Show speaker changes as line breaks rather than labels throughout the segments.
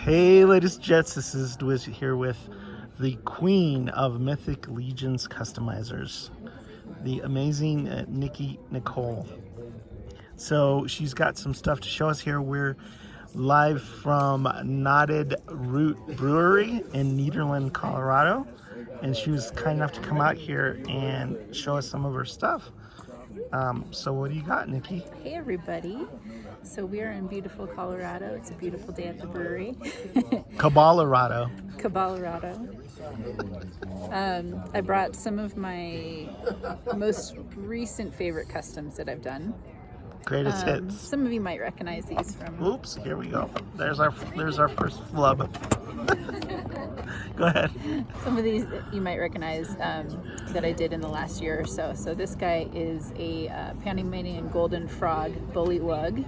Hey, ladies and gents, this is Dwiz here with the queen of Mythic Legions customizers, the amazing Nikki Nikole. So she's got some stuff to show us here. We're live from Knotted Root Brewery in Nederland, Colorado, and she was kind enough to come out here and show us some of her stuff. So what do you got, Nikki?
Hey everybody. So we are in beautiful Colorado. It's a beautiful day at the brewery.
Caballerado.
I brought some of my most recent favorite customs that I've done.
Greatest hits.
Some of you might recognize these from...
Oops, here we go. There's our first flub. Go ahead.
Some of these you might recognize that I did in the last year or so. So this guy is a Panamanian golden frog bullywug,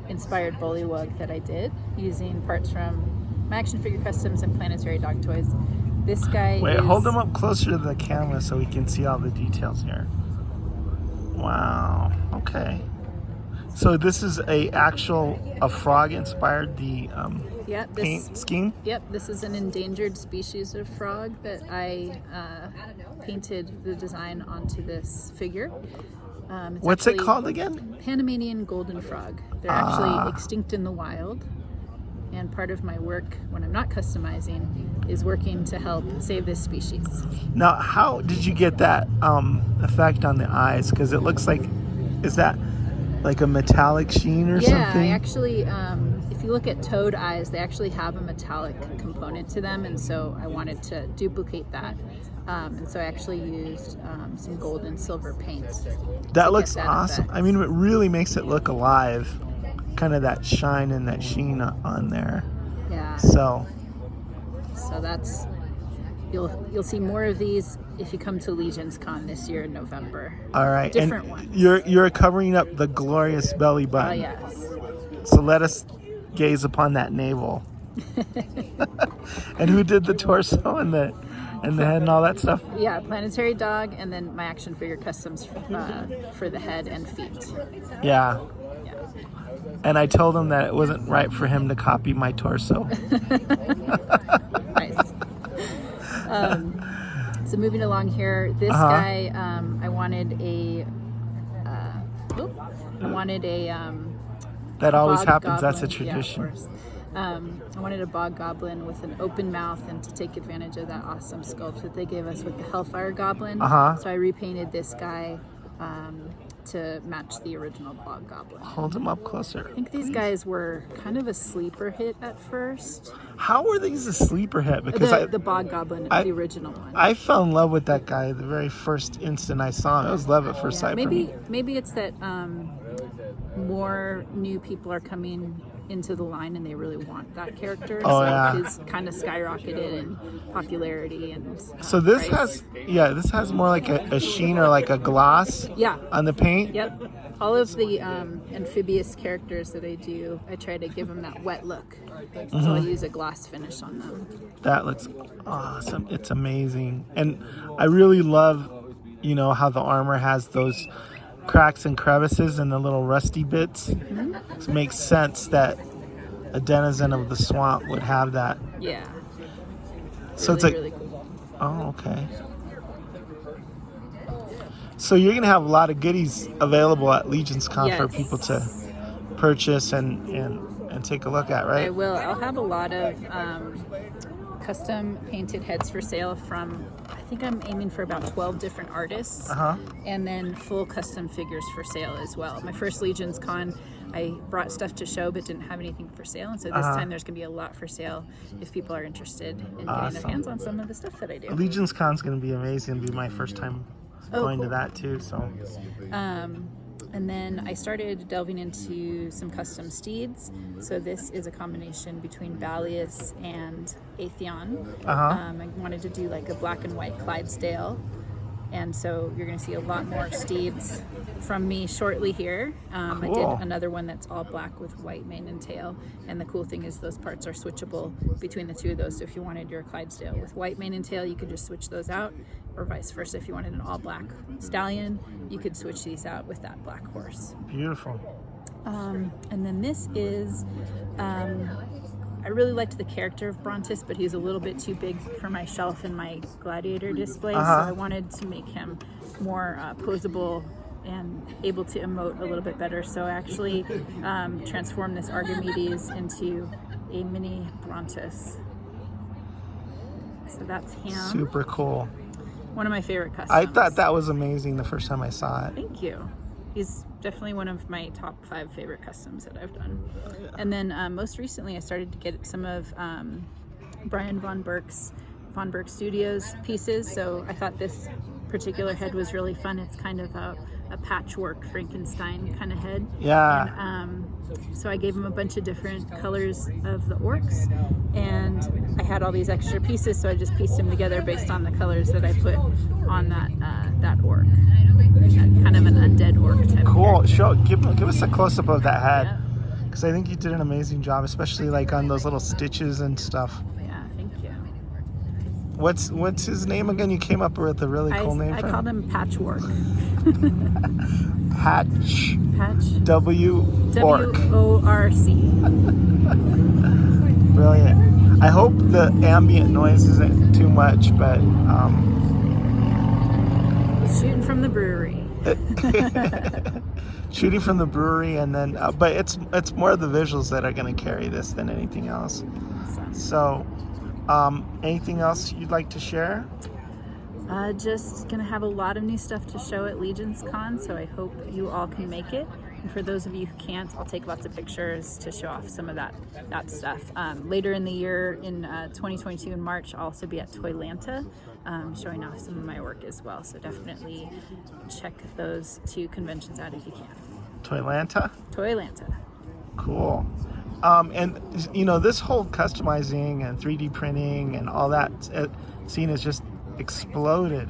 inspired bullywug that I did using parts from my action figure customs and planetary dog toys. This guy
hold them up closer to the camera so we can see all the details here. Wow. Okay. So this is a frog inspired paint scheme?
Yep, this is an endangered species of frog that I painted the design onto this figure.
What's it called again?
Panamanian golden frog. They're actually extinct in the wild. And part of my work when I'm not customizing is working to help save this species.
Now, how did you get that effect on the eyes? Because it looks like, is that like a metallic sheen or something?
Yeah, actually, if you look at toad eyes, they actually have a metallic component to them, and so I wanted to duplicate that. And so I actually used some gold and silver paint.
That looks awesome. Effect. I mean, it really makes it look alive. Kind of that shine and that sheen on there.
Yeah.
So
that's, you'll see more of these if you come to LegionsCon this year in November.
All right.
Different
and
ones.
You're covering up the glorious belly button.
Oh yes.
So let us gaze upon that navel. And who did the torso and the head and all that stuff?
Yeah, planetary dog, and then my action figure customs for the head and feet.
Yeah. And I told him that it wasn't right for him to copy my torso.
Nice. So moving along here, this guy, I wanted a
that always happens.
Goblin.
That's a tradition.
Yeah, of course. I wanted a bog goblin with an open mouth and to take advantage of that awesome sculpt that they gave us with the Hellfire Goblin. So I repainted this guy to match the original bog goblin.
Hold him up closer.
I think these guys were kind of a sleeper hit at first.
How were these a sleeper hit? Because
the bog goblin, the original one.
I fell in love with that guy the very first instant I saw him. It was love at first sight.
Maybe it's that more new people are coming into the line and they really want that character. He's kind of skyrocketed in popularity and
so this
price.
has more like a sheen or like a gloss on the paint.
Yep. All of the amphibious characters that I do, I try to give them that wet look. So I use a gloss finish on them.
That looks awesome. It's amazing. And I really love, how the armor has those cracks and crevices and the little rusty bits. It makes sense that a denizen of the swamp would have that.
Yeah.
So it's like,
really cool.
Oh, okay. So you're gonna have a lot of goodies available at LegionsCon for people to purchase and take a look at, right?
I will. I'll have a lot of custom painted heads for sale from, I think I'm aiming for about 12 different artists, and then full custom figures for sale as well. My first LegionsCon, I brought stuff to show but didn't have anything for sale, and so this time there's going to be a lot for sale if people are interested in getting their hands on some of the stuff that I do.
LegionsCon's going to be amazing. It'll be my first time going to that too. So.
And then I started delving into some custom steeds. So this is a combination between Balius and Atheon. I wanted to do like a black and white Clydesdale. And so you're going to see a lot more steeds from me shortly here. I did another one that's all black with white mane and tail. And the cool thing is those parts are switchable between the two of those. So if you wanted your Clydesdale with white mane and tail, you could just switch those out. Or vice versa, if you wanted an all black stallion, you could switch these out with that black horse.
Beautiful.
And then this is I really liked the character of Brontis, but he's a little bit too big for my shelf in my gladiator display. So I wanted to make him more posable and able to emote a little bit better. So I actually transformed this Archimedes into a mini Brontis. So that's him.
Super cool.
One of my favorite customs.
I thought that was amazing the first time I saw it.
Thank you. He's definitely one of my top 5 favorite customs that I've done. And then most recently I started to get some of Brian Von Berg Studios pieces. So I thought this particular head was really fun. It's kind of a patchwork Frankenstein kind of head.
Yeah.
And, so I gave him a bunch of different colors of the orcs, and I had all these extra pieces, so I just pieced them together based on the colors that I put on that orc. Kind of an undead orc type.
Cool. Give us a close-up of that head, because I think you did an amazing job, especially like on those little stitches and stuff.
Yeah, thank you.
What's his name again? You came up with a really cool name.
I called him Patchwork.
Patch.
W-O-R-C.
Brilliant. I hope the ambient noise isn't too much, but
shooting from the brewery.
Shooting from the brewery, and then but it's more the visuals that are going to carry this than anything else.
Awesome.
So anything else you'd like to share?
Just gonna have a lot of new stuff to show at LegionsCon, so I hope you all can make it. And for those of you who can't, I'll take lots of pictures to show off some of that stuff. Later in the year, in 2022 in March, I'll also be at Toylanta, showing off some of my work as well. So definitely check those 2 conventions out if you can.
Toylanta?
Toylanta.
Cool. And you know, this whole customizing and 3D printing and all that scene is just exploded.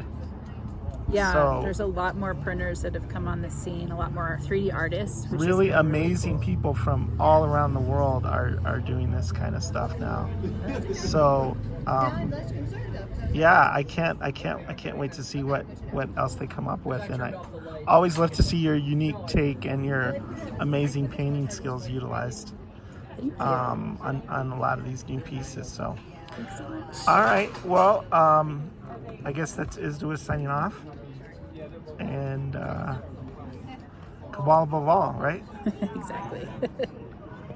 Yeah,
so,
there's a lot more printers that have come on the scene, a lot more 3D artists. Which
really
is
amazing
really cool.
people from all around the world are doing this kind of stuff now. So yeah, I can't wait to see what else they come up with, and I always love to see your unique take and your amazing painting skills utilized on a lot of these new pieces. So
thanks so much.
all right, well, I guess that's Isdua signing off, and Cabal above all, right?
Exactly.